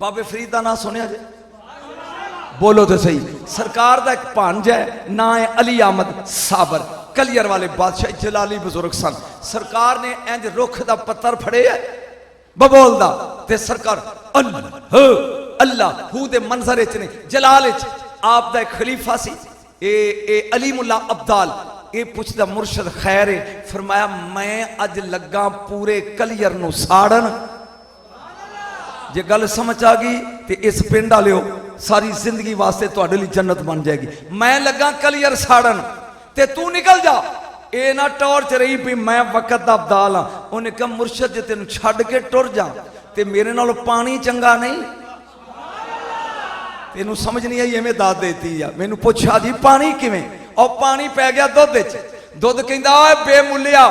बाबे फरीद का नाम सुनिया जे? बोलो तो सही। सरकार का एक भांज है, ना है अली अहमद साबर, कलियर वाले बादशाह जलाली बुजुर्ग सन। सरकार ने इंज रुख का पत्थर फड़े है बबोल दा ते सरकार अल्लाह अल्लाह हू दे मंजर च ने जलाल च आप दा एक खलीफा सी ए अली मुल्ला अब्दाल। ये पुछदा मुर्शद खैर है, फरमाया मैं अज लगा पूरे कलियर नूं साड़न। जे गल समझ आ गई तो इस पिंड वाले सारी जिंदगी वास्ते तुहाडे लई जन्नत बन जाएगी। मैं लगा कलियर साड़न ते तू निकल जा। ये ना टॉर्च रही भी मैं वक्त दा अब्दाल हाँ। उन्हें कहा मुर्शद जे तेन छड़ के टुर जा ते मेरे नाल पानी चंगा नहीं? तेनू समझ नहीं आई? एवें दाद देती आ। मैनू पुछा जी पानी किवें? और पानी पै गया दुध च। दुध कहंदा बेमुलिया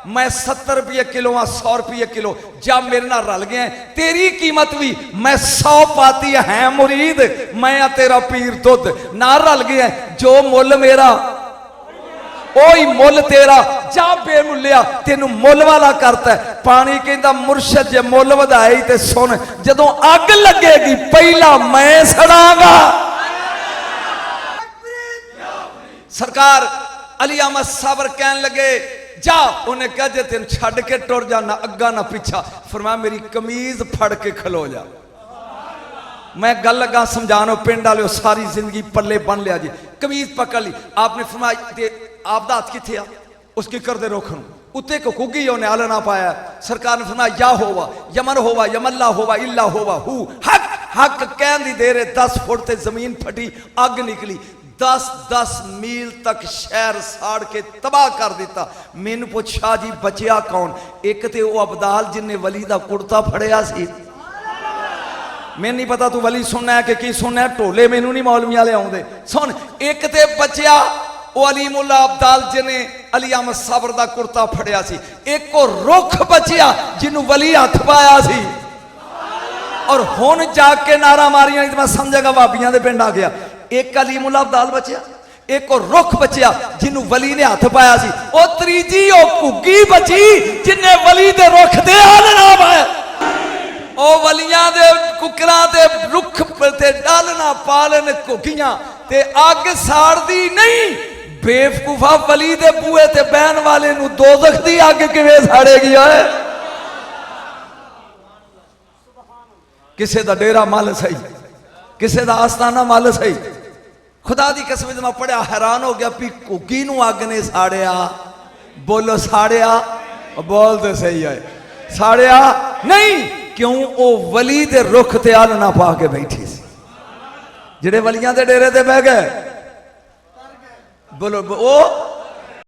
मैं 70 रुपये किलो हाँ, 100 रुपये किलो। जब मेरे नाल रल गया तेरी कीमत भी मैं 100 पाती है मुरीद, मैं तेरा पीर दुध ना रल गया जो मुल मेरा ओही मुल तेरा। जा बेमुलिया तेनू मुल वाला करता है। पानी कहंदा मुर्शद जे मुल वधाई ते सुन, जदों अग लगेगी पहला मैं सड़ांगा। सरकार अली अहमद साबर कहन लगे जा। उन्हें कहा जे तेन छड़ के टुर जा, ना अग्गा ना पिछा। फरमाया मेरी कमीज फड़ के खलो जा। मैं गल लगा समझानो, पिंड वाले सारी जिंदगी पल्ले बन लिया जी। कमीज पकड़ ली आपने। फरमाया आप दा हाथ किथे आ? उसकी कर दे रोक उत्ते को कुगी उन्हें आलना पाया। सरकार ने फरमाया या होवा यमन होवा यमल्ला होवा इल्ला होवा हु हक हक कहन दी देर 10 फुट ते जमीन फटी, अग निकली। 10-10 मील तक शहर साड़ के तबाह कर दिता। मैनू पुछा जी बचिया कौन? एक ते वो अब्दाल जिन्हें वली दा कुर्ता फड़िया सी। मैनू नहीं पता तू वली सुनना है कि की सुनना है, ढोले मैनू नहीं मौलवी वाले आउंदे। सुन, एक ते बचिया वो अली मुल्ला अब्दाल जिन्हें अली अहमद साबर दा कुर्ता फड़िया सी। एक को रुख बचिया जिन्हों वली हथ पाया सी। और हुण जाके नारा मारिया मैं समझेगा भाबियां दे पिंड आ गया। एक अली मुल्ला अब्दाल बचिया, एक और रुख बचिया जिन्हों वली ने हथ पाया सी। ओ त्रीजी ओ घुग्गी बची जिन्हें वली दे रुख दे आलना पाया। ओ वलियां दे कुकरां दे रुख ते डालना पालन घुग्गियां ते अग साड़दी नहीं। बेवकूफा वली दे बूए ते बहन वाले नूं दोज़ख दी अग किवें साड़ेगी? ओए किसे दा डेरा मल सही, किसे दा आस्थाना मल सही। खुदा दी कसम मैं पढ़िया हैरान हो गया भी घुग्गी नूं अग ने साड़िया। बोलो साड़िया? बोल तो सही है, साड़िया नहीं। क्यों? ओ वली दे रुख ते आलना पा के बैठी सी। जेड़े वलियां दे डेरे ते बह गए बोलो ओ